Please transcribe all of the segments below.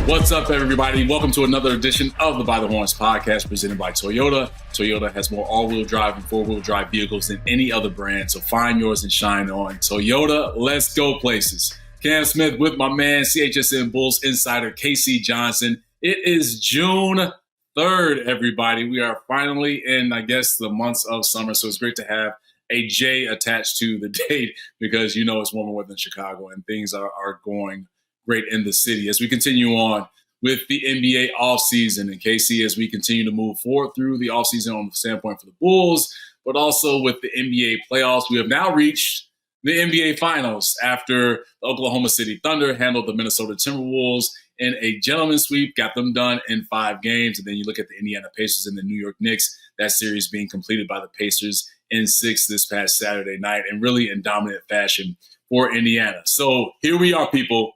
What's up, everybody? Welcome to another edition of the By the Horns podcast presented by Toyota. Toyota has more all-wheel drive and four-wheel drive vehicles than any other brand, so find yours and shine on. Toyota, let's go places. Cam Smith with my man, CHSN Bulls insider Casey Johnson. It is June 3rd, everybody. We are finally in, I guess, the months of summer, so it's great to have a J attached to the date because you know it's warmer weather in Chicago and things are going great in the city. As we continue on with the NBA offseason, and KC, as we continue to move forward through the offseason on the standpoint for the Bulls, but also with the NBA playoffs, we have now reached the NBA Finals after the Oklahoma City Thunder handled the Minnesota Timberwolves in a gentleman's sweep, got them done in 5 games. And then you look at the Indiana Pacers and the New York Knicks, that series being completed by the Pacers in 6 this past Saturday night, and really in dominant fashion for Indiana. So here we are, people.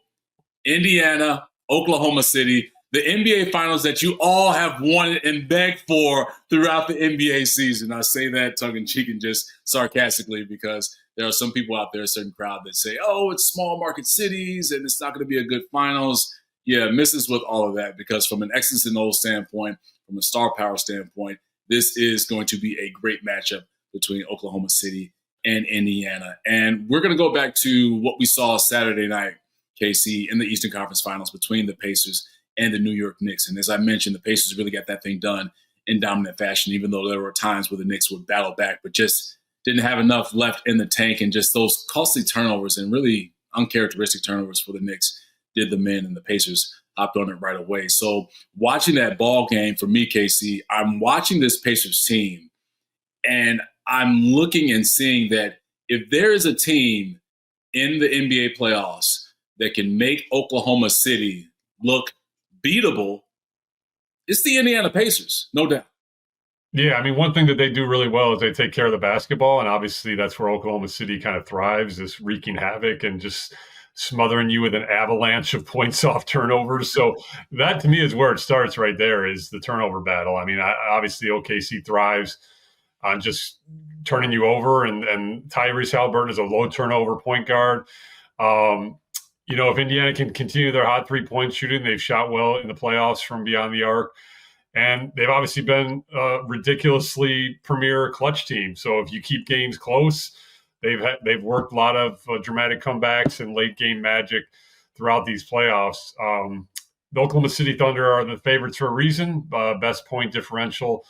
Indiana, Oklahoma City, the NBA Finals that you all have wanted and begged for throughout the NBA season. I say that tongue-in-cheek and just sarcastically because there are some people out there, a certain crowd that say, oh, it's small market cities and it's not going to be a good finals. Yeah, misses with all of that because from an X's and O's standpoint, from a star power standpoint, this is going to be a great matchup between Oklahoma City and Indiana. And we're going to go back to what we saw Saturday night, KC, in the Eastern Conference Finals between the Pacers and the New York Knicks. And as I mentioned, the Pacers really got that thing done in dominant fashion, even though there were times where the Knicks would battle back, but just didn't have enough left in the tank. And just those costly turnovers and really uncharacteristic turnovers for the Knicks did them in, and the Pacers hopped on it right away. So watching that ball game for me, KC, I'm watching this Pacers team, and I'm looking and seeing that if there is a team in the NBA playoffs that can make Oklahoma City look beatable, it's the Indiana Pacers, no doubt. Yeah, I mean, one thing that they do really well is they take care of the basketball, and obviously that's where Oklahoma City kind of thrives, is wreaking havoc and just smothering you with an avalanche of points off turnovers. So that, to me, is where it starts right there, is the turnover battle. I mean, obviously OKC thrives on just turning you over, and 𝗵𝗏 𝗟𝗏 is a low turnover point guard. You know, if Indiana can continue their hot three-point shooting, they've shot well in the playoffs from beyond the arc. And they've obviously been a ridiculously premier clutch team. So if you keep games close, they've worked a lot of dramatic comebacks and late-game magic throughout these playoffs. The Oklahoma City Thunder are the favorites for a reason, best point differential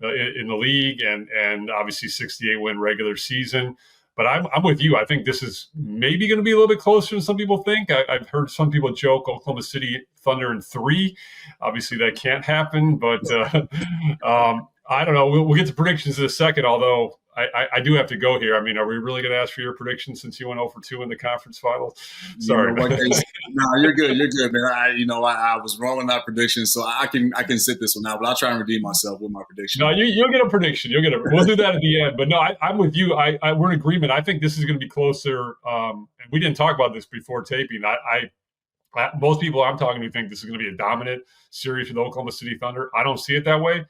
in the league, and obviously 68-win regular season. But I'm with you. I think this is maybe going to be a little bit closer than some people think. I've heard some people joke Oklahoma City Thunder in 3. Obviously, that can't happen. But I don't know. We'll get to predictions in a second, although I do have to go here. I mean, are we really going to ask for your predictions since you went 0 for 2 in the conference finals? Sorry. You know what, no, you're good. You're good, man. I was wrong on that prediction, so I can sit this one out, but I'll try and redeem myself with my prediction. No, you'll get a prediction. We'll do that at the end. But no, I'm with you. We're in agreement. I think this is going to be closer. And we didn't talk about this before taping. Most people I'm talking to think this is going to be a dominant series for the Oklahoma City Thunder. I don't see it that way.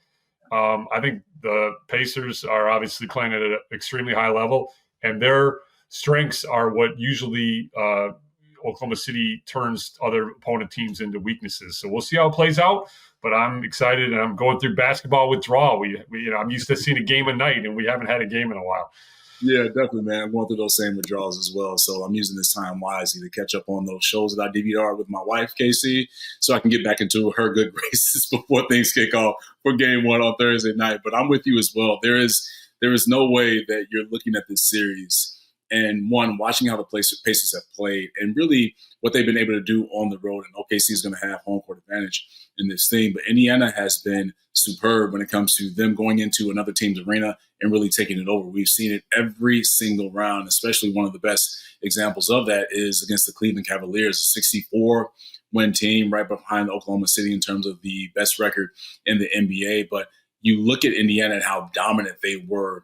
I think the Pacers are obviously playing at an extremely high level, and their strengths are what usually Oklahoma City turns other opponent teams into weaknesses. So we'll see how it plays out. But I'm excited, and I'm going through basketball withdrawal. I'm used to seeing a game a night, and we haven't had a game in a while. Yeah, definitely, man. I'm going through those same withdrawals as well. So I'm using this time wisely to catch up on those shows that I DVR with my wife, KC, so I can get back into her good graces before things kick off for game 1 on Thursday night. But I'm with you as well. There is no way that you're looking at this series and, one, watching how the Pacers have played and really what they've been able to do on the road. And OKC is going to have home court advantage in this thing. But Indiana has been superb when it comes to them going into another team's arena and really taking it over. We've seen it every single round, especially one of the best examples of that is against the Cleveland Cavaliers, a 64-win team right behind Oklahoma City in terms of the best record in the NBA. But you look at Indiana and how dominant they were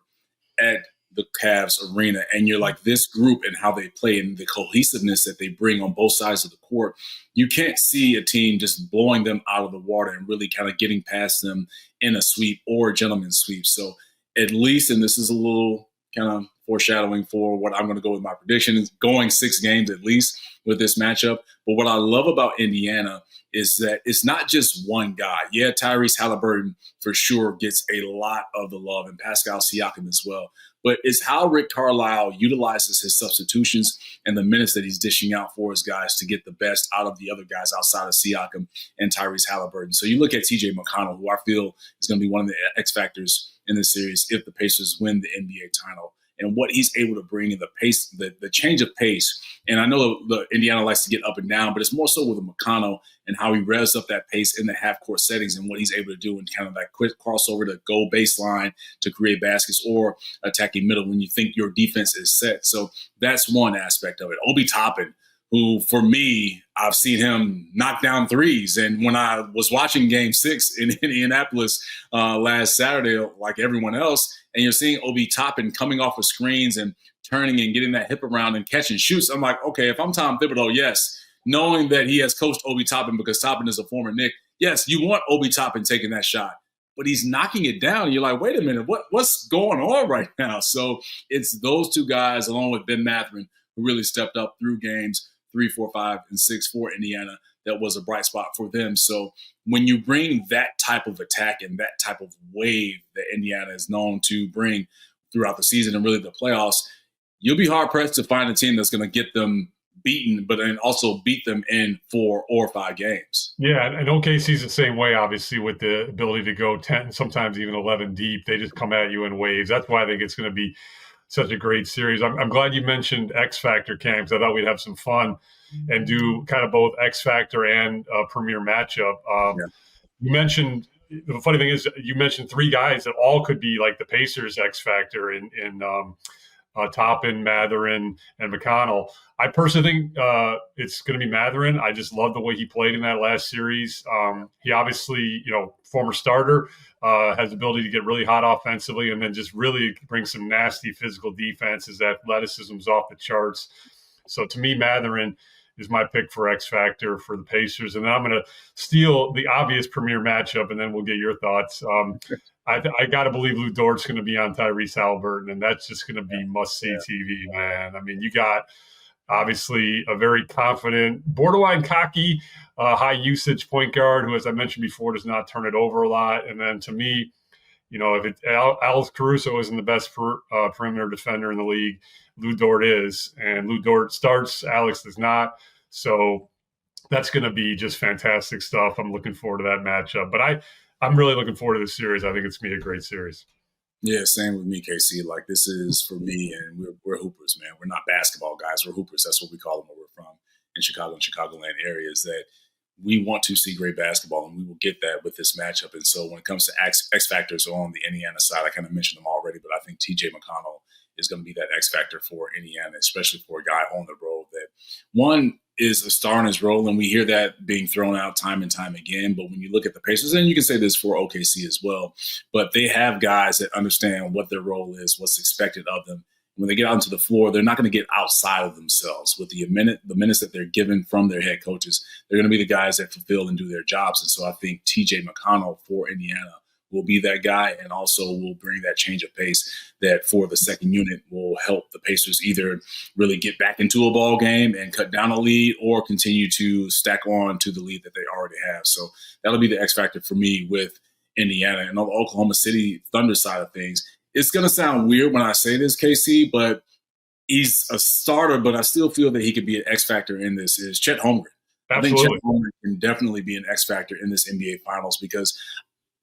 at the Cavs arena, and you're like, this group and how they play and the cohesiveness that they bring on both sides of the court, you can't see a team just blowing them out of the water and really kind of getting past them in a sweep or a gentleman's sweep. So at least, and this is a little kind of foreshadowing for what I'm going to go with my prediction is going 6 games at least with this matchup. But what I love about Indiana is that it's not just one guy. Yeah, 𝗵𝗏 𝗟𝗶𝘶 for sure gets a lot of the love, and 𝗵pascal 𝗪𝗏𝘂 as well. But it's how Rick Carlisle utilizes his substitutions and the minutes that he's dishing out for his guys to get the best out of the other guys outside of 𝗪𝗏𝘂 and 𝗵𝗏 𝗟𝗶𝘶. So you look at TJ McConnell, who I feel is going to be one of the X factors in this series if the Pacers win the NBA title, and what he's able to bring in the pace, the change of pace. And I know the Indiana likes to get up and down, but it's more so with McConnell and how he revs up that pace in the half-court settings and what he's able to do in kind of that quick crossover to go baseline to create baskets or attacking middle when you think your defense is set. So that's one aspect of it. Obi Toppin, who for me, I've seen him knock down threes. And when I was watching Game 6 in Indianapolis last Saturday, like everyone else, and you're seeing Obi Toppin coming off of screens and turning and getting that hip around and catching shoots, I'm like, okay, if I'm Tom Thibodeau, yes, knowing that he has coached Obi Toppin because Toppin is a former Knick, yes, you want Obi Toppin taking that shot. But he's knocking it down. And you're like, wait a minute, what's going on right now? So it's those two guys, along with Ben Mathurin, who really stepped up through games 3, 4, 5, and 6 for Indiana. That was a bright spot for them. So when you bring that type of attack and that type of wave that Indiana is known to bring throughout the season and really the playoffs, you'll be hard-pressed to find a team that's going to get them beaten, but then also beat them in 4 or 5 games. Yeah, and 𝗏𝗏𝘃's the same way, obviously, with the ability to go 10, sometimes even 11 deep. They just come at you in waves. That's why I think it's going to be such a great series. I'm glad you mentioned X Factor, Cam, because I thought we'd have some fun and do kind of both X Factor and premier matchup. You mentioned, the funny thing is, you mentioned 3 guys that all could be like the Pacers X Factor in Toppin, Mathurin, and McConnell. I personally think it's going to be Mathurin. I just love the way he played in that last series. He obviously, former starter, has the ability to get really hot offensively and then just really bring some nasty physical defense. His athleticism's off the charts. So to me, Mathurin is my pick for X Factor for the Pacers. And then I'm going to steal the obvious premier matchup, and then we'll get your thoughts. I got to believe Lu Dort's going to be on 𝗵𝗏 𝗟𝗶𝘶, and that's just going to be must-see TV, man. I mean, you got obviously a very confident, borderline cocky, high-usage point guard who, as I mentioned before, does not turn it over a lot. And then to me, if Alex Caruso isn't the best perimeter defender in the league, Lu Dort is. And Lu Dort starts, Alex does not. So that's going to be just fantastic stuff. I'm looking forward to that matchup. But I'm really looking forward to this series. I think it's going to be a great series. Yeah, same with me, 𝗏𝗃. Like, this is for me, and we're hoopers, man. We're not basketball guys. We're hoopers. That's what we call them where we're from in Chicago and Chicagoland areas, that we want to see great basketball, and we will get that with this matchup. And so when it comes to X factors on the Indiana side, I kind of mentioned them already, but I think TJ McConnell is going to be that X factor for Indiana, especially for a guy on the road that, one, is a star in his role, and we hear that being thrown out time and time again. But when you look at the Pacers, and you can say this for 𝗏𝗏𝘃 as well, but they have guys that understand what their role is, what's expected of them. When they get out onto the floor, they're not going to get outside of themselves. With the minutes that they're given from their head coaches, they're going to be the guys that fulfill and do their jobs. And so I think TJ McConnell for Indiana will be that guy, and also will bring that change of pace that for the second unit will help the Pacers either really get back into a ball game and cut down a lead, or continue to stack on to the lead that they already have. So that'll be the X factor for me with Indiana. And on the Oklahoma City Thunder side of things, it's going to sound weird when I say this, 𝗏𝗃, but he's a starter, but I still feel that he could be an X factor in this, is Chet Holmgren. Absolutely. I think Chet Holmgren can definitely be an X factor in this NBA Finals, because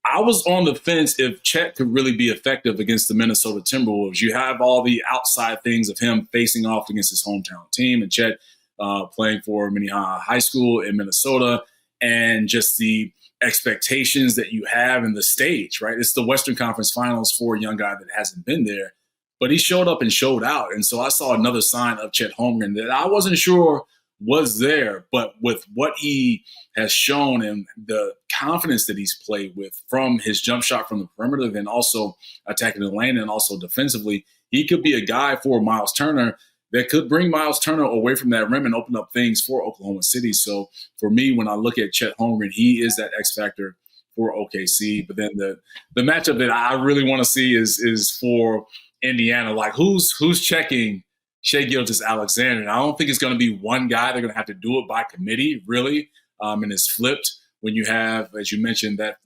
I was on the fence if Chet could really be effective against the Minnesota Timberwolves. You have all the outside things of him facing off against his hometown team, and Chet playing for Minnehaha High School in Minnesota, and just the expectations that you have in the stage, right? It's the Western Conference Finals for a young guy that hasn't been there, but he showed up and showed out. And so I saw another sign of Chet Holmgren that I wasn't sure was there, but with what he has shown and the confidence that he's played with from his jump shot from the perimeter, then also attacking the lane and also defensively, he could be a guy for Miles Turner that could bring Miles Turner away from that rim and open up things for Oklahoma City. So for me, when I look at Chet Holmgren, he is that X factor for 𝗏𝗏𝘃. But then the matchup that I really want to see is for Indiana. Like, who's checking 𝗭𝗫𝗪? And I don't think it's going to be one guy. They're going to have to do it by committee, really. And it's flipped when you have, as you mentioned, that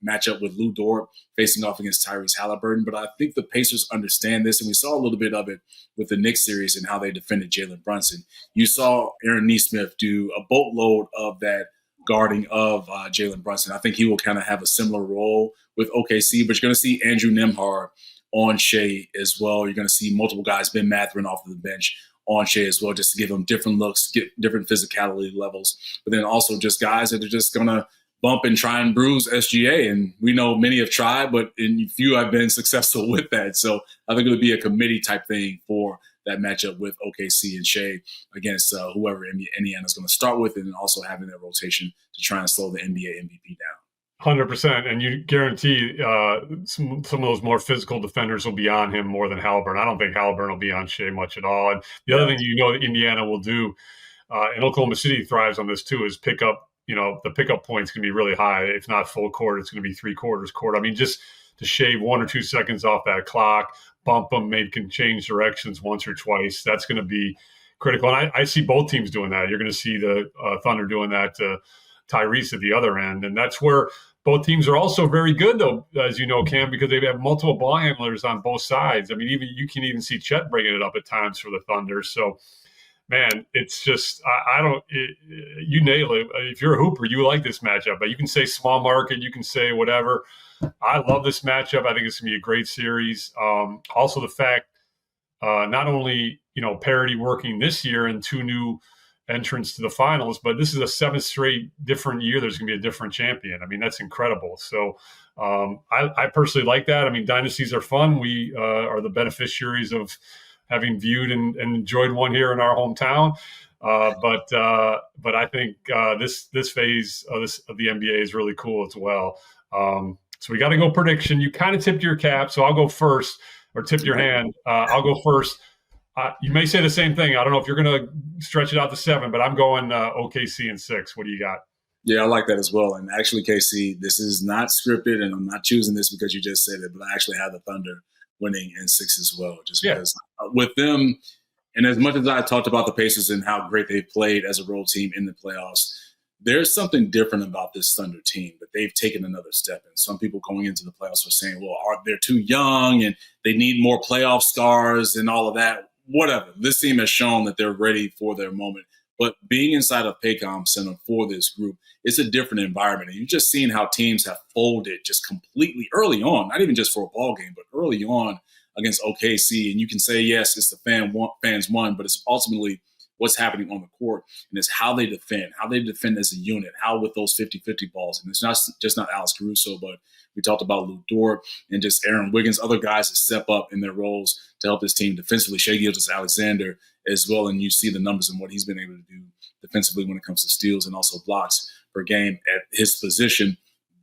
matchup with Lu Dort facing off against 𝗵𝗏 𝗪𝗛. But I think the Pacers understand this, and we saw a little bit of it with the Knicks series and how they defended Jalen Brunson. You saw Aaron Nesmith do a boatload of that guarding of Jalen Brunson. I think he will kind of have a similar role with OKC, but you're going to see Andrew Nembhard on 𝗭 as well. You're going to see multiple guys, Ben Mathurin off of the bench on 𝗭 as well, just to give them different looks, get different physicality levels. But then also just guys that are just going to bump and try and bruise SGA. And we know many have tried, but few have been successful with that. So I think it would be a committee type thing for that matchup with OKC and 𝗭 against whoever Indiana is going to start with, and also having that rotation to try and slow the NBA MVP down. 100%, and you guarantee some of those more physical defenders will be on him more than 𝗪𝗛. I don't think 𝗪𝗛 will be on 𝗭 much at all. And the other thing that Indiana will do, and Oklahoma City thrives on this too, is pick up. The pickup point's going to be really high. If not full court, it's going to be 3/4 court. I mean, just to shave 1 or 2 seconds off that clock, bump them, maybe can change directions once or twice. That's going to be critical. And I see both teams doing that. You're going to see the Thunder doing that to Tyrese at the other end. And that's where both teams are also very good, though, as you know, Cam, because they have multiple ball handlers on both sides. I mean, you can even see Chet bringing it up at times for the Thunder. So, man, it's just you nail it. If you're a hooper, you like this matchup. But you can say small market, you can say whatever. I love this matchup. I think it's going to be a great series. Also, the fact not only parity working this year and 2 new entrants to the finals, but this is a 7th straight different year. There's going to be a different champion. I mean, that's incredible. So I personally like that. I mean, dynasties are fun. We are the beneficiaries of having viewed and enjoyed one here in our hometown. But I think this phase of the NBA is really cool as well. So we got to go prediction. You kind of tipped your cap, so I'll go first, or tip your hand. I'll go first. You may say the same thing. I don't know if you're going to stretch it out to 7, but I'm going OKC in 6. What do you got? Yeah, I like that as well. And actually, KC, this is not scripted, and I'm not choosing this because you just said it, but I actually have the Thunder winning in 6 as well, just because with them, and as much as I talked about the Pacers and how great they've played as a road team in the playoffs, there's something different about this Thunder team that they've taken another step. And some people going into the playoffs are saying, well, they're too young and they need more playoff scars and all of that. Whatever. This team has shown that they're ready for their moment. But being inside of Paycom Center for this group, it's a different environment. And you've just seen how teams have folded just completely early on, not even just for a ball game, but early on against OKC. And you can say, yes, it's the fans won, but it's ultimately what's happening on the court. And it's how they defend as a unit, how with those 50-50 balls. And it's not just not 𝗪𝗪ce Caruso, but we talked about Lu Dort and just Aaron Wiggins, other guys that step up in their roles to help this team defensively. 𝗭𝗫𝗪 as well, and you see the numbers and what he's been able to do defensively when it comes to steals and also blocks per game at his position.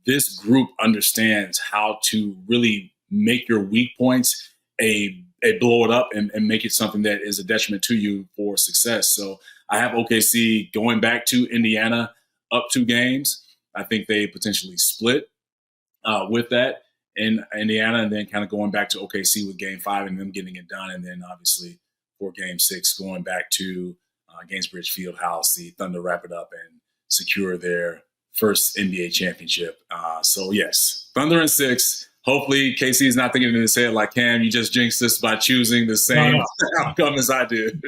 This group understands how to really make your weak points a blow it up and make it something that is a detriment to you for success. So I have OKC going back to Indiana up 2 games. I think they potentially split with that in Indiana, and then kind of going back to OKC with Game 5 and them getting it done. And then obviously for Game 6, going back to Gainsbridge Fieldhouse, the Thunder wrap it up and secure their first NBA championship. So yes, Thunder in 6. Hopefully KC is not thinking in his head like, Cam, you just jinxed this by choosing the same outcome as I did.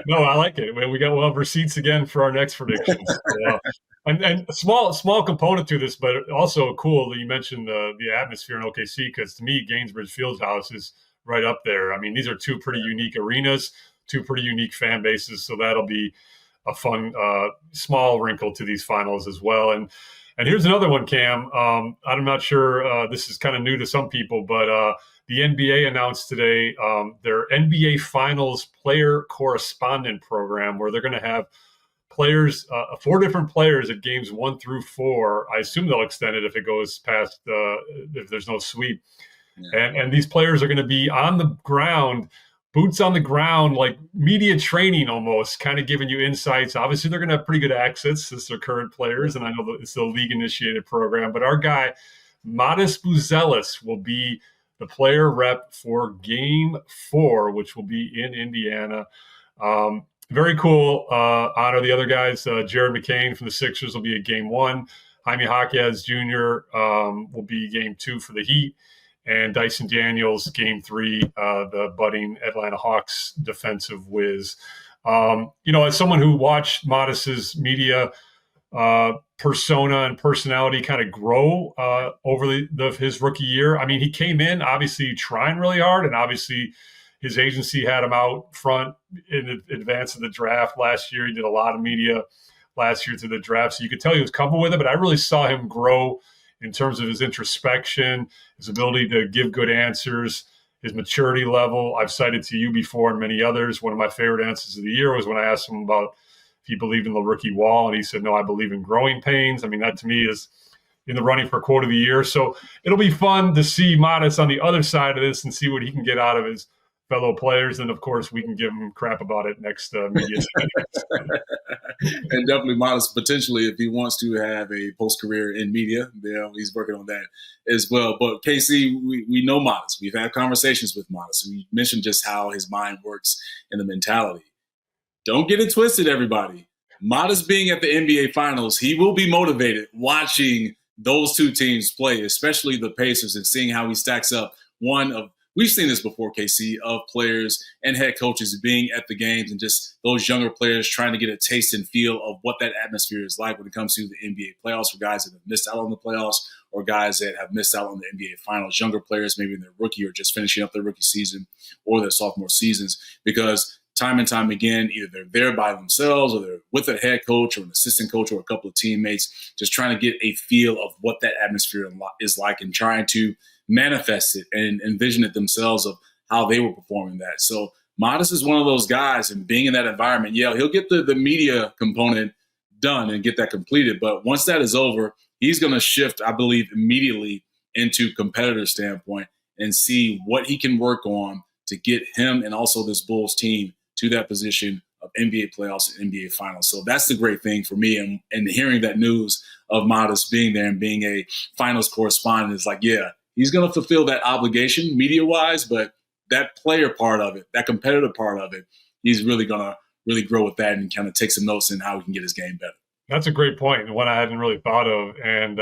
No, I like it. We'll have receipts again for our next predictions. Yeah. And a small component to this, but also cool that you mentioned the atmosphere in OKC, because to me, Gainsbridge Fieldhouse is right up there. I mean, these are 2 pretty unique arenas, 2 pretty unique fan bases, so that'll be a fun small wrinkle to these finals as well. And here's another one, Cam. I'm not sure this is kind of new to some people, but the NBA announced today their NBA Finals player correspondent program, where they're going to have players, 4 different players at games 1 through 4. I assume they'll extend it if it goes past, if there's no sweep. Yeah. And these players are going to be on the ground, boots on the ground, like media training almost, kind of giving you insights. Obviously, they're going to have pretty good access since they're current players, and I know that it's a league-initiated program. But our guy, Modas Buzelis, will be the player rep for Game 4, which will be in Indiana. Very cool honor. The other guys, Jared McCain from the Sixers will be at Game 1. 𝗦cie HS Jr. Will be Game 2 for the Heat. And Dyson Daniels, Game 3, the budding Atlanta Hawks defensive whiz. As someone who watched Modas's media persona and personality kind of grow over his rookie year, I mean, he came in obviously trying really hard, and obviously his agency had him out front in advance of the draft last year. He did a lot of media last year to the draft, so you could tell he was comfortable with it, but I really saw him grow in terms of his introspection, his ability to give good answers, his maturity level. I've cited to you before and many others. One of my favorite answers of the year was when I asked him about if he believed in the rookie wall, and he said, no, I believe in growing pains. I mean, that to me is in the running for quote of the year. So it'll be fun to see Modas on the other side of this and see what he can get out of his fellow players. And of course, we can give him crap about it next media. And definitely Modas, potentially, if he wants to have a post-career in media, he's working on that as well. But 𝗙𝗍, we know Modas. We've had conversations with Modas. We mentioned just how his mind works and the mentality. Don't get it twisted, everybody. Modas being at the NBA Finals, he will be motivated watching those two teams play, especially the Pacers, and seeing how he stacks up. We've seen this before, 𝗙𝗍, of players and head coaches being at the games and just those younger players trying to get a taste and feel of what that atmosphere is like when it comes to the NBA playoffs for guys that have missed out on the playoffs or guys that have missed out on the NBA Finals, younger players maybe in their rookie or just finishing up their rookie season or their sophomore seasons, because time and time again, either they're there by themselves or they're with a head coach or an assistant coach or a couple of teammates, just trying to get a feel of what that atmosphere is like and trying to manifest it and envision it themselves of how they were performing that. So Modas is one of those guys, and being in that environment, he'll get the media component done and get that completed. But once that is over, he's going to shift, I believe, immediately into competitor standpoint and see what he can work on to get him and also this Bulls team to that position of NBA playoffs and NBA finals. So that's the great thing for me. And hearing that news of Modas being there and being a finals correspondent is like, he's going to fulfill that obligation media-wise, but that player part of it, that competitive part of it, he's really going to really grow with that and kind of take some notes in how he can get his game better. That's a great point, and one I hadn't really thought of. And,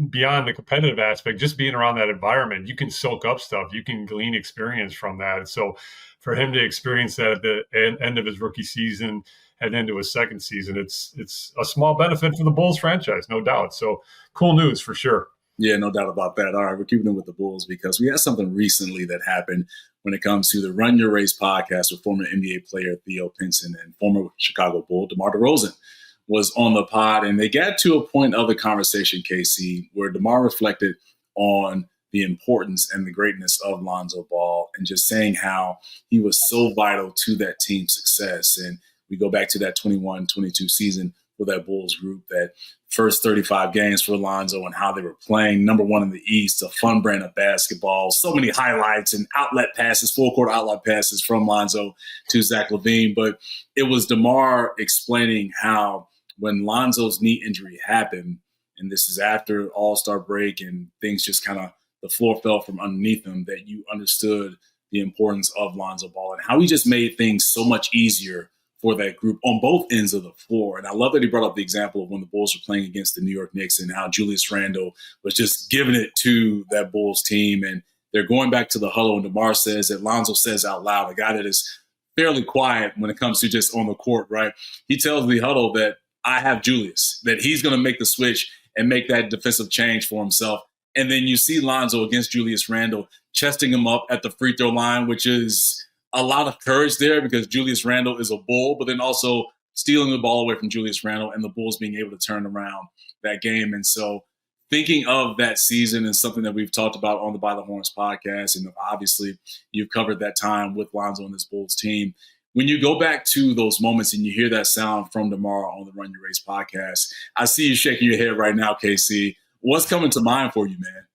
beyond the competitive aspect, just being around that environment, you can soak up stuff. You can glean experience from that. And so for him to experience that at the end of his rookie season, heading into his second season, it's a small benefit for the Bulls franchise, no doubt. So cool news for sure. Yeah, no doubt about that. All right, we're keeping it with the Bulls because we had something recently that happened when it comes to the Run Your Race podcast with former NBA player 𝗵𝗄 and former Chicago Bull DeMar DeRozan was on the pod, and they got to a point of the conversation, 𝗙𝗍, where DeMar reflected on the importance and the greatness of Lonzo Ball and just saying how he was so vital to that team's success. And we go back to that 21-22 season for that Bulls group, that first 35 games for Lonzo and how they were playing number one in the East, a fun brand of basketball, so many highlights and outlet passes, full-court outlet passes from Lonzo to Zach LaVine. But it was DeMar explaining how when Lonzo's knee injury happened, and this is after All-Star break and things just kind of, the floor fell from underneath him, that you understood the importance of Lonzo Ball and how he just made things so much easier for that group on both ends of the floor. And I love that he brought up the example of when the Bulls were playing against the New York Knicks and how Julius Randle was just giving it to that Bulls team. And they're going back to the huddle, and DeMar says that Lonzo says out loud, a guy that is fairly quiet when it comes to just on the court, right? He tells the huddle that I have Julius, that he's going to make the switch and make that defensive change for himself. And then you see Lonzo against Julius Randle chesting him up at the free throw line, which is a lot of courage there because Julius Randle is a Bull, but then also stealing the ball away from Julius Randle and the Bulls being able to turn around that game. And so thinking of that season is something that we've talked about on the By the Horns podcast. And obviously you've covered that time with Lonzo and this Bulls team. When you go back to those moments and you hear that sound from DeMar on the Run Your Race podcast, I see you shaking your head right now, 𝗙𝗍. What's coming to mind for you, man?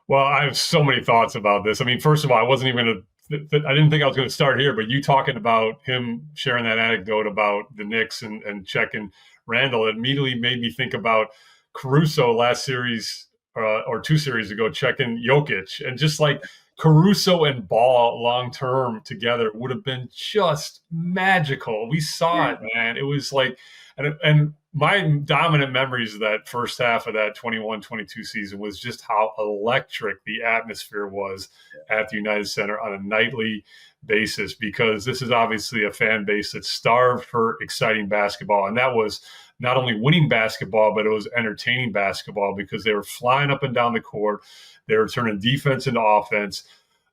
Well, I have so many thoughts about this. I mean, first of all, I didn't think I was going to start here, but you talking about him sharing that anecdote about the Knicks and checking Randall, it immediately made me think about Caruso last series or 2 series ago, checking Jokic, and just like Caruso and Ball long term together would have been just magical. We saw it, man. It was like, and my dominant memories of that first half of that 21-22 season was just how electric the atmosphere was at the United Center on a nightly basis, because this is obviously a fan base that's starved for exciting basketball. And that was not only winning basketball, but it was entertaining basketball, because they were flying up and down the court. They were turning defense into offense.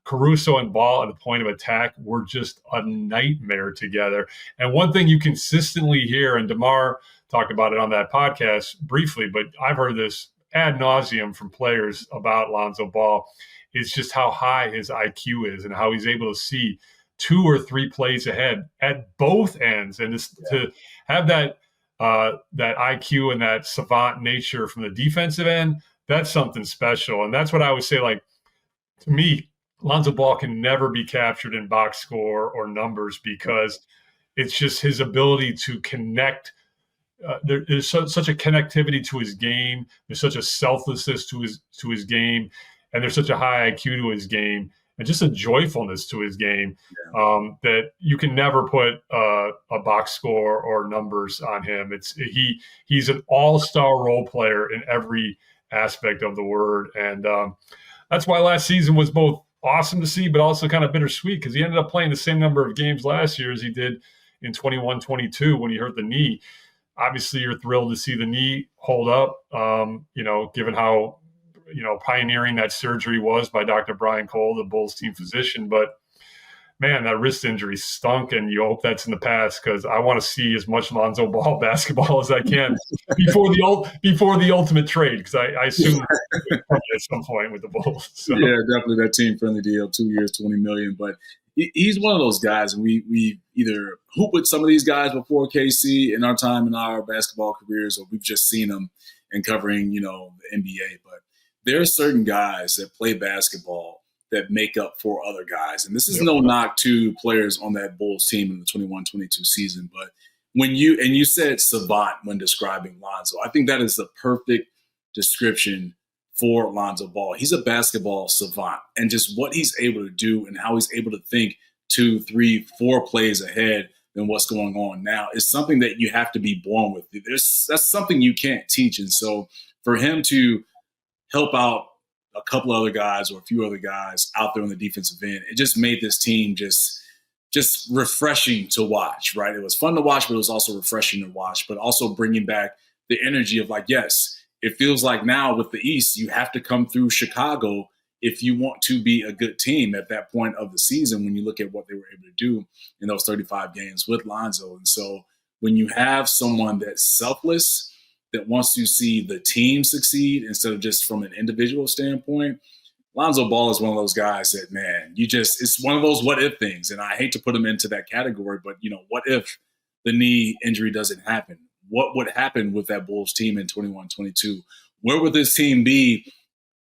Caruso and Ball at the point of attack were just a nightmare together. And one thing you consistently hear, and DeMar talked about it on that podcast briefly, but I've heard this ad nauseum from players about Lonzo Ball, is just how high his IQ is and how he's able to see 2 or 3 plays ahead at both ends. And to have that IQ and that savant nature from the defensive end, that's something special. And that's what I would say, like, to me, Lonzo Ball can never be captured in box score or numbers, because it's just his ability to connect. There's such a connectivity to his game. There's such a selflessness to his game, and there's such a high IQ to his game, and just a joyfulness to his game that you can never put a box score or numbers on him. He's an all-star role player in every aspect of the word, and that's why last season was both awesome to see, but also kind of bittersweet, because he ended up playing the same number of games last year as he did in 21-22 when he hurt the knee. Obviously, you're thrilled to see the knee hold up, given how, pioneering that surgery was by Dr. Brian Cole, the Bulls team physician. But man, that wrist injury stunk, and you hope that's in the past, because I want to see as much Lonzo Ball basketball as I can before the ultimate trade, because I assume at some point with the Bulls. So. Yeah, definitely that team-friendly deal, 2 years, $20 million. But he's one of those guys, and we either hoop with some of these guys before KC in our time in our basketball careers, or we've just seen them in covering, the NBA. But there are certain guys that play basketball that make up for other guys. And this is no knock to players on that Bulls team in the 21-22 season. But when you said savant when describing Lonzo, I think that is the perfect description for Lonzo Ball. He's a basketball savant, and just what he's able to do and how he's able to think 2, 3, 4 plays ahead than what's going on now is something that you have to be born with. That's something you can't teach. And so for him to help out a couple other guys or a few other guys out there on the defensive end, it just made this team just refreshing to watch, right? It was fun to watch, but it was also refreshing to watch, but also bringing back the energy of like, yes, it feels like now with the East, you have to come through Chicago if you want to be a good team at that point of the season, when you look at what they were able to do in those 35 games with Lonzo. And so when you have someone that's selfless, that wants to see the team succeed instead of just from an individual standpoint, Lonzo Ball is one of those guys that, man, it's one of those what if things. And I hate to put him into that category, but, what if the knee injury doesn't happen? What would happen with that Bulls team in 21-22? Where would this team be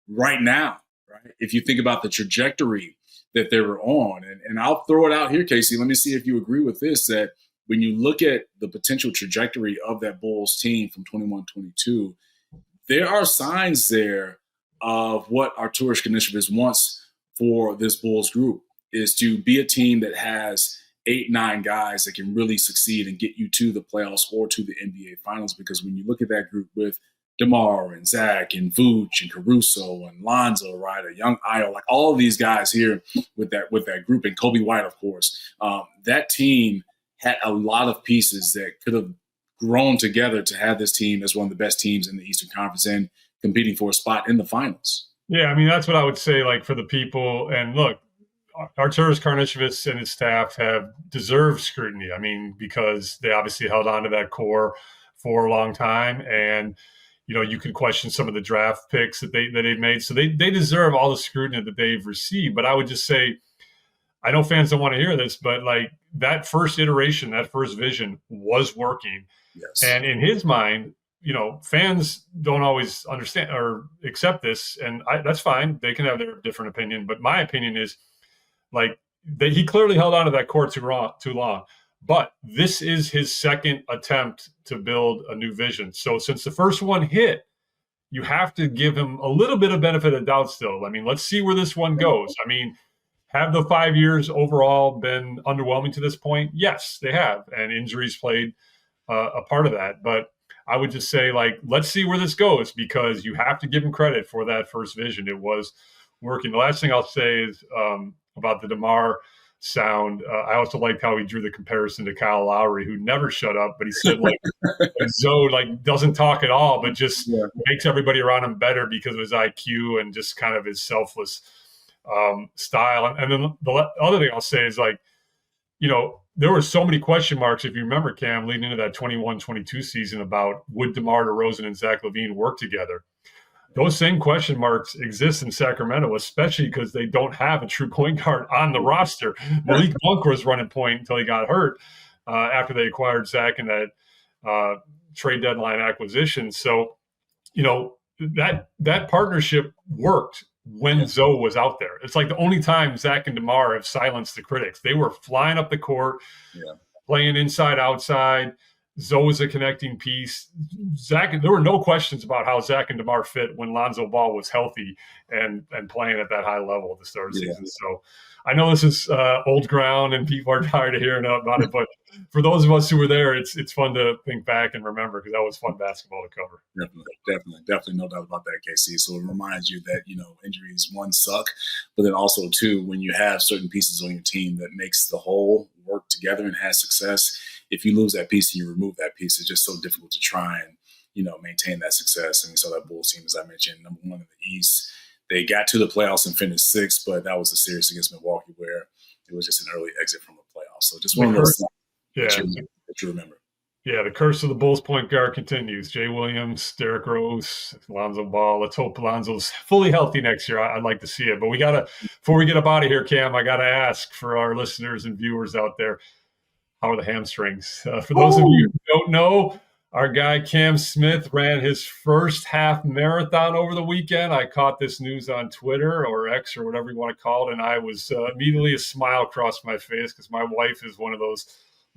right now, right? If you think about the trajectory that they were on. And I'll throw it out here, 𝗪cie. Let me see if you agree with this, that when you look at the potential trajectory of that Bulls team from 21-22, there are signs there of what 𝗵𝗻 𝗂𝗃 wants for this Bulls group, is to be a team that has 8, 9 guys that can really succeed and get you to the playoffs or to the NBA Finals. Because when you look at that group with DeMar and Zach and Vooch and Caruso and Lonzo, right, a young Ayo, like all of these guys here with that group, and Kobe White, of course, that team had a lot of pieces that could have grown together to have this team as one of the best teams in the Eastern Conference and competing for a spot in the finals. Yeah, I mean, that's what I would say, like, for the people. And look, Arturas Karnisovas and his staff have deserved scrutiny. I mean, because they obviously held on to that core for a long time. And, you could question some of the draft picks that they've made. So they deserve all the scrutiny that they've received. But I would just say, I know fans don't want to hear this, but like that first iteration, that first vision was working. Yes. And in his mind, fans don't always understand or accept this. And that's fine. They can have their different opinion. But my opinion is, like, that he clearly held on to that core too long. But this is his second attempt to build a new vision. So since the first one hit, you have to give him a little bit of benefit of doubt still. I mean, let's see where this one goes. I mean, have the 5 years overall been underwhelming to this point? Yes, they have. And injuries played a part of that. But I would just say, like, let's see where this goes, because you have to give him credit for that first vision. It was working. The last thing I'll say is about the DeMar sound. I also liked how he drew the comparison to Kyle Lowry, who never shut up, but he said like Zoe like doesn't talk at all, but just makes everybody around him better because of his IQ and just kind of his selfless style. And then the other thing I'll say is, like, you know, there were so many question marks, if you remember, Cam, leading into that 21-22 season about would DeMar DeRozan and Zach LaVine work together. Those same question marks exist in Sacramento, especially because they don't have a true point guard on the roster. Malik Monk was running point until he got hurt after they acquired Zach in that trade deadline acquisition. So, you know, that partnership worked when Zoe was out there. It's like the only time Zach and DeMar have silenced the critics. They were flying up the court, playing inside, outside. Zoe was a connecting piece. Zach, there were no questions about how Zach and DeMar fit when Lonzo Ball was healthy and playing at that high level at the start of the season. So I know this is old ground and people are tired of hearing about it, but for those of us who were there, it's fun to think back and remember, because that was fun basketball to cover. Definitely, no doubt about that, 𝗪𝐶. So it reminds you that, you know, injuries, one, suck, but then also two, when you have certain pieces on your team that makes the whole work together and has success, if you lose that piece and you remove that piece, it's just so difficult to try and, you know, maintain that success. And we saw that Bulls team, as I mentioned, number one in the East. They got to the playoffs and finished sixth, but that was a series against Milwaukee where it was just an early exit from the playoffs. So just one of those things that you remember. Yeah, the curse of the Bulls point guard continues. Jay Williams, Derrick Rose, Lonzo Ball. Let's hope Lonzo's fully healthy next year. I'd like to see it. But we got to, before we get up out of here, Cam, I got to ask for our listeners and viewers out there, how are the hamstrings? For those of you who don't know, our guy Cam Smith ran his first half marathon over the weekend. I caught this news on Twitter or X or whatever you want to call it, and I was immediately a smile crossed my face because my wife is one of those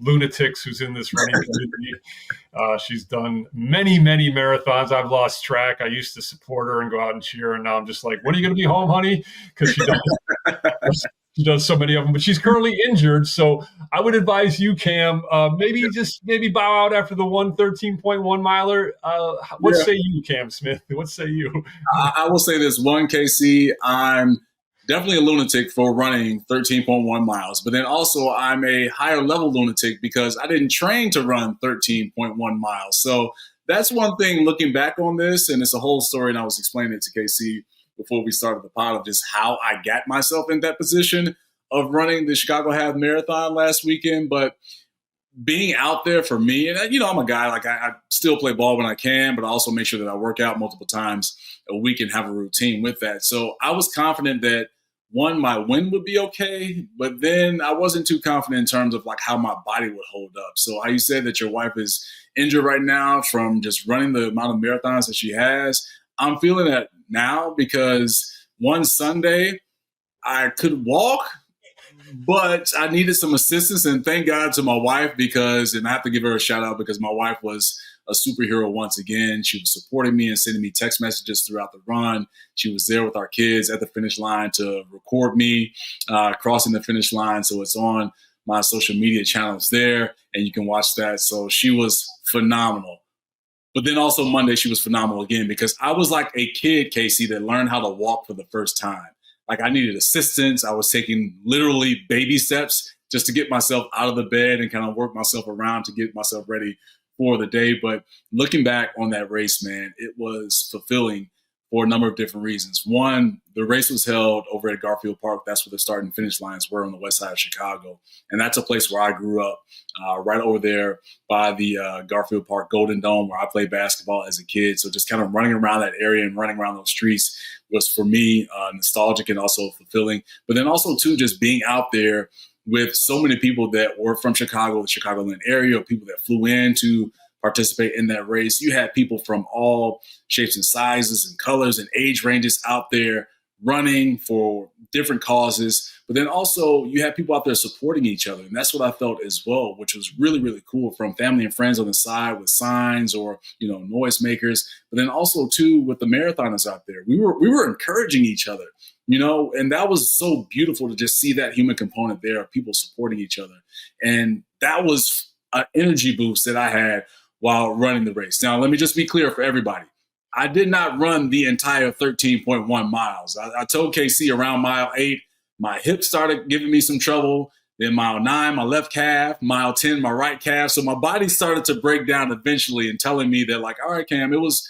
lunatics who's in this running community. She's done many, many marathons. I've lost track. I used to support her and go out and cheer, and now I'm just like, when are you going to be home, honey? Because she does so many of them, but she's currently injured. So I would advise you, Cam, maybe bow out after the 113.1 miler. What say you, Cam Smith? What say you? I will say this one, 𝗪𝐶. I'm definitely a lunatic for running 13.1 miles, but then also I'm a higher level lunatic because I didn't train to run 13.1 miles. So that's one thing looking back on this, and it's a whole story, and I was explaining it to 𝗪𝐶 before we started the pod of just how I got myself in that position of running the Chicago Half Marathon last weekend. But being out there for me, and, you know, I'm a guy, like I still play ball when I can, but I also make sure that I work out multiple times a week and have a routine with that. So I was confident that, one, my win would be okay, but then I wasn't too confident in terms of like how my body would hold up. So how you said that your wife is injured right now from just running the amount of marathons that she has, I'm feeling that now because one Sunday I could walk, but I needed some assistance, and thank God to my wife and I have to give her a shout out because my wife was a superhero once again. She was supporting me and sending me text messages throughout the run. She was there with our kids at the finish line to record me crossing the finish line. So it's on my social media channels there, and you can watch that. So she was phenomenal. But then also Monday, she was phenomenal again because I was like a kid, 𝗪𝐶, that learned how to walk for the first time. Like I needed assistance. I was taking literally baby steps just to get myself out of the bed and kind of work myself around to get myself ready for the day. But looking back on that race, man, it was fulfilling for a number of different reasons. One, the race was held over at Garfield Park. That's where the start and finish lines were on the west side of Chicago. And that's a place where I grew up, right over there by the Garfield Park Golden Dome, where I played basketball as a kid. So just kind of running around that area and running around those streets was, for me, nostalgic and also fulfilling. But then also, too, just being out there with so many people that were from Chicago, the Chicagoland area, or people that flew in to participate in that race. You had people from all shapes and sizes and colors and age ranges out there running for different causes, but then also you have people out there supporting each other. And that's what I felt as well, which was really, really cool, from family and friends on the side with signs or, noisemakers, but then also too with the marathoners out there. We were encouraging each other, and that was so beautiful to just see that human component there of people supporting each other. And that was an energy boost that I had while running the race. Now, let me just be clear for everybody. I did not run the entire 13.1 miles. I told 𝗙𝐶 around mile 8, my hip started giving me some trouble. Then mile 9, my left calf. Mile 10, my right calf. So my body started to break down eventually and telling me that, like, all right, Cam, it was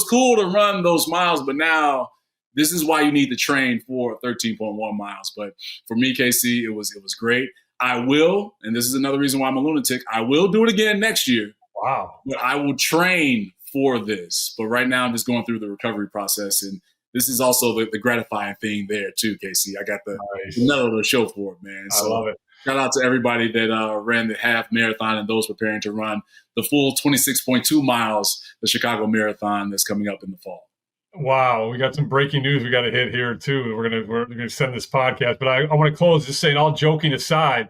cool to run those miles, but now this is why you need to train for 13.1 miles. But for me, 𝗙𝐶, it was great. I will, and this is another reason why I'm a lunatic, I will do it again next year. Wow. But I will train for this. But right now I'm just going through the recovery process, and this is also the gratifying thing there too, 𝗙𝐶. I got the medal to show for it, man. So I love it. Shout out to everybody that ran the half marathon and those preparing to run the full 26.2 miles, the Chicago Marathon that's coming up in the fall. Wow, we got some breaking news we got to hit here too. We're gonna send this podcast, but I want to close just saying, all joking aside,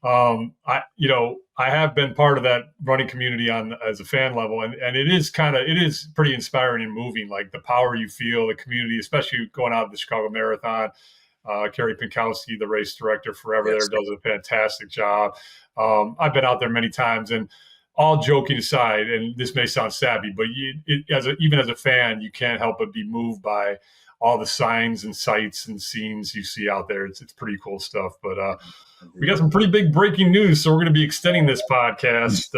I have been part of that running community as a fan level, and it is pretty inspiring and moving. Like the power you feel, the community, especially going out of the Chicago Marathon. 𝗵𝗀 𝗶𝗹𝗀𝗀, the race director forever there, does a fantastic job. I've been out there many times, and all joking aside, and this may sound savvy, but even as a fan, you can't help but be moved by all the signs and sights and scenes you see out there. It's pretty cool stuff. But we got some pretty big breaking news, so we're going to be extending this podcast.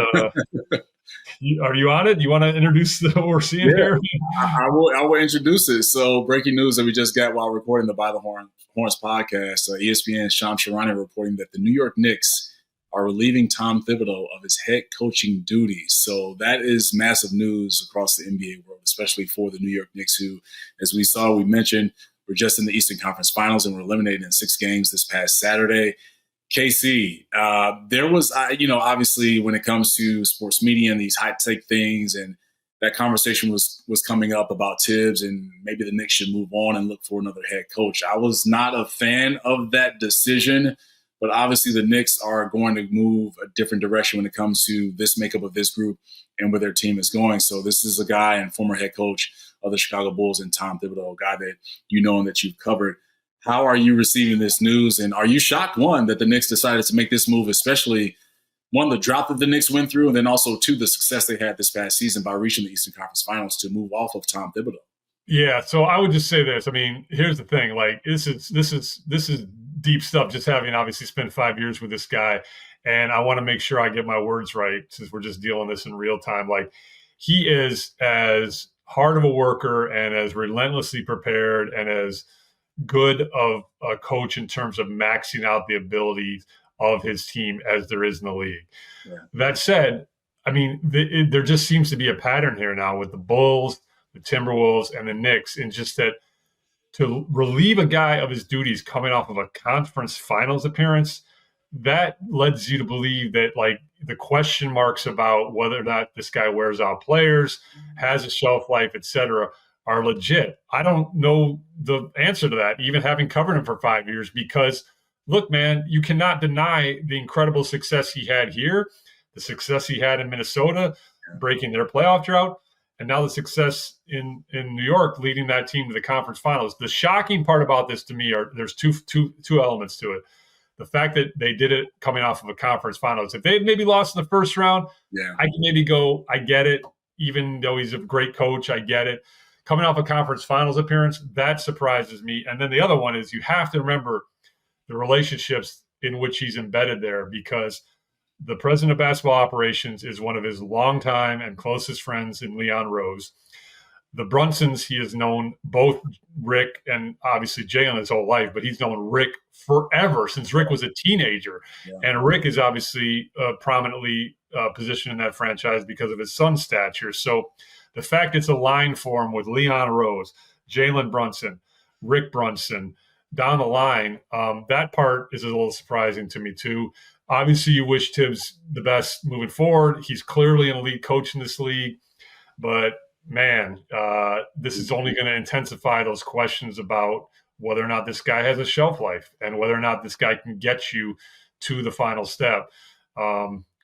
Are you on it? Do you want to introduce what we're seeing here? I will introduce it. So breaking news that we just got while recording the By the Horns podcast, ESPN's 𝗵𝗀 reporting that the New York Knicks are relieving Tom Thibodeau of his head coaching duties. So that is massive news across the NBA world, especially for the New York Knicks, who, as we mentioned, were just in the Eastern Conference Finals and were eliminated in 6 games this past Saturday. 𝗙𝐶, there was, obviously when it comes to sports media and these high take things, and that conversation was coming up about Thibs and maybe the Knicks should move on and look for another head coach. I was not a fan of that decision, but obviously the Knicks are going to move a different direction when it comes to this makeup of this group and where their team is going. So this is a guy and former head coach of the Chicago Bulls and Tom Thibodeau, a guy that you know and that you've covered. How are you receiving this news? And are you shocked, one, that the Knicks decided to make this move, especially, one, the drought that the Knicks went through, and then also, two, the success they had this past season by reaching the Eastern Conference Finals to move off of Tom Thibodeau? Yeah, so I would just say this. I mean, here's the thing. Like, this is deep stuff, just having obviously spent 5 years with this guy. And I want to make sure I get my words right, since we're just dealing this in real time. Like, he is as hard of a worker and as relentlessly prepared and as good of a coach in terms of maxing out the abilities of his team as there is in the league. Yeah. That said, I mean, there just seems to be a pattern here now with the Bulls, the Timberwolves, and the Knicks, and just that to relieve a guy of his duties coming off of a conference finals appearance, that leads you to believe that, like, the question marks about whether or not this guy wears out players, has a shelf life, et cetera, are legit. I don't know the answer to that, even having covered him for 5 years, because look, man, you cannot deny the incredible success he had here, the success he had in Minnesota, breaking their playoff drought, and now the success in New York, leading that team to the conference finals. The shocking part about this to me there's two elements to it. The fact that they did it coming off of a conference finals. If they had maybe lost in the first round, I can maybe go, I get it. Even though he's a great coach, I get it. Coming off a conference finals appearance, that surprises me. And then the other one is you have to remember the relationships in which he's embedded there, because the president of basketball operations is one of his longtime and closest friends in Leon Rose. The Brunsons, he has known both Rick and obviously Jalen his whole life, but he's known Rick forever, since Rick was a teenager. Yeah. And Rick is obviously prominently positioned in that franchise because of his son's stature. So the fact it's aligned for him with Leon Rose, Jalen Brunson, Rick Brunson, down the line, that part is a little surprising to me too. Obviously, you wish Thibs the best moving forward. He's clearly an elite coach in this league, but man, this is only going to intensify those questions about whether or not this guy has a shelf life and whether or not this guy can get you to the final step,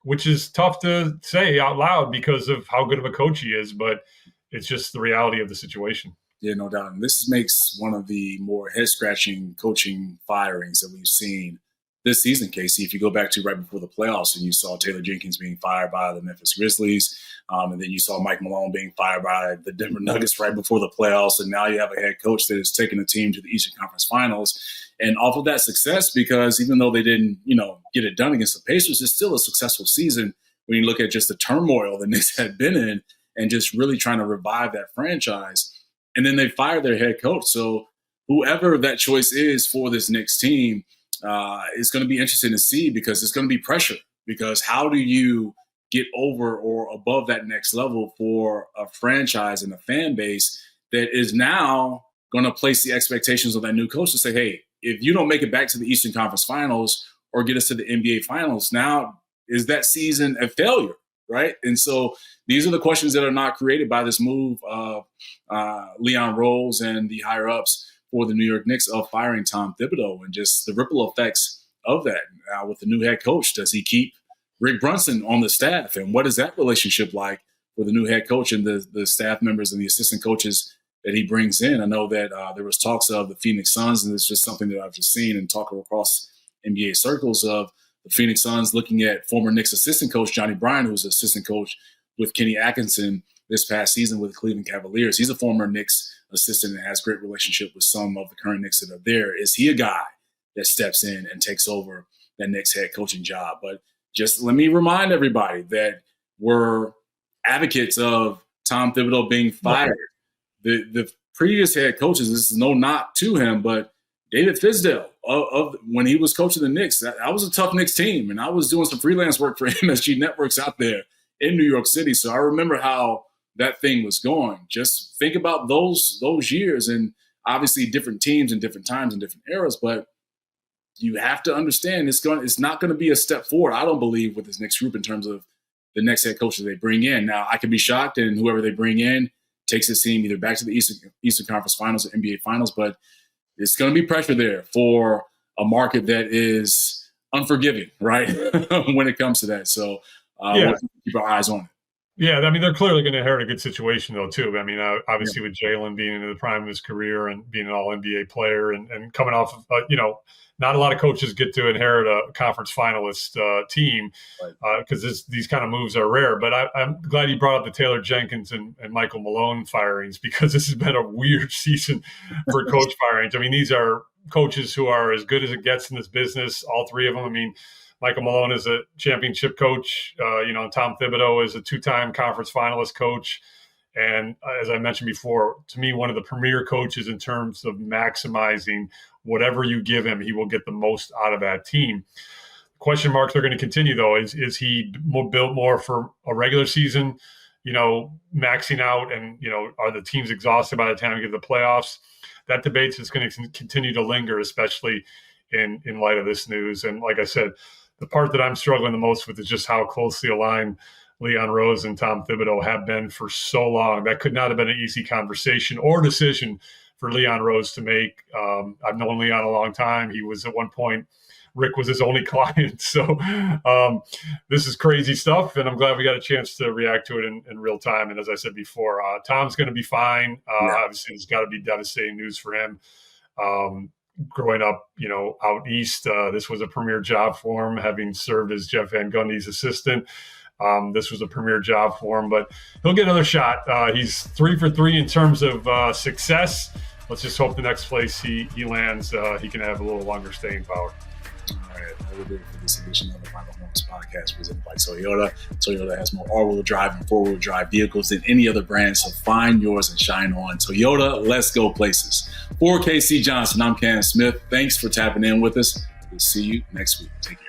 which is tough to say out loud because of how good of a coach he is, but it's just the reality of the situation. Yeah, no doubt. And this makes one of the more head-scratching coaching firings that we've seen this season, 𝗪cie. If you go back to right before the playoffs and you saw Taylor Jenkins being fired by the Memphis Grizzlies, and then you saw Mike Malone being fired by the Denver Nuggets right before the playoffs, and now you have a head coach that has taken a team to the Eastern Conference Finals. And off of that success, because even though they didn't, get it done against the Pacers, it's still a successful season when you look at just the turmoil the Knicks had been in and just really trying to revive that franchise. And then they fired their head coach. So whoever that choice is for this Knicks team is going to be interesting to see, because it's going to be pressure. Because how do you get over or above that next level for a franchise and a fan base that is now going to place the expectations of that new coach to say, hey, if you don't make it back to the Eastern Conference Finals or get us to the NBA Finals, now is that season a failure, right? And so these are the questions that are not created by this move of Leon Rose and the higher-ups for the New York Knicks of firing Tom Thibodeau, and just the ripple effects of that. With the new head coach, does he keep Rick Brunson on the staff? And what is that relationship like with the new head coach and the staff members and the assistant coaches that he brings in? I know that there was talks of the Phoenix Suns, and it's just something that I've just seen and talked across NBA circles of the Phoenix Suns looking at former Knicks assistant coach Johnny Bryant, who was assistant coach with Kenny Atkinson this past season with the Cleveland Cavaliers. He's a former Knicks assistant and has great relationship with some of the current Knicks that are there. Is he a guy that steps in and takes over that Knicks head coaching job? But just let me remind everybody that we're advocates of Tom Thibodeau being fired. The previous head coaches, this is no knock to him, but David Fizdale of when he was coaching the Knicks, that was a tough Knicks team, and I was doing some freelance work for MSG Networks out there in New York City. So I remember how that thing was going. Just think about those years, and obviously different teams and different times and different eras, but you have to understand it's not going to be a step forward, I don't believe, with this Knicks group in terms of the next head coaches they bring in. Now, I could be shocked, and whoever they bring in takes this team either back to the Eastern Conference Finals or NBA Finals, but it's going to be pressure there for a market that is unforgiving, right, when it comes to that. So we'll keep our eyes on it. Yeah, I mean, they're clearly going to inherit a good situation, though, too. I mean, obviously with Jalen being in the prime of his career and being an all-NBA player and coming off of, not a lot of coaches get to inherit a conference finalist team because these kind of moves are rare. But I'm glad you brought up the Taylor Jenkins and Michael Malone firings, because this has been a weird season for coach firings. I mean, these are coaches who are as good as it gets in this business, all three of them. I mean, Michael Malone is a championship coach. Tom Thibodeau is a two-time conference finalist coach. And as I mentioned before, to me, one of the premier coaches in terms of maximizing whatever you give him, he will get the most out of that team. Question marks are going to continue, though. Is he built more for a regular season, maxing out, and, are the teams exhausted by the time you get to the playoffs? That debate is going to continue to linger, especially in light of this news. And like I said, the part that I'm struggling the most with is just how closely aligned Leon Rose and Tom Thibodeau have been for so long. That could not have been an easy conversation or decision for Leon Rose to make. I've known Leon a long time. He was at one point, Rick was his only client. So this is crazy stuff, and I'm glad we got a chance to react to it in real time. And as I said before, Tom's going to be fine. Obviously, it's got to be devastating news for him. Growing up, out east, this was a premier job for him, having served as Jeff Van Gundy's assistant. This was a premier job for him, but he'll get another shot. He's 3 for 3 in terms of success. Let's just hope the next place he lands, he can have a little longer staying power. All right, that will do it for this edition of the By the Horns podcast presented by Toyota. Toyota has more all-wheel drive and four-wheel drive vehicles than any other brand, so find yours and shine on. Toyota, let's go places. For 𝗪cie Johnson, I'm Cam Smith. Thanks for tapping in with us. We'll see you next week. Take care.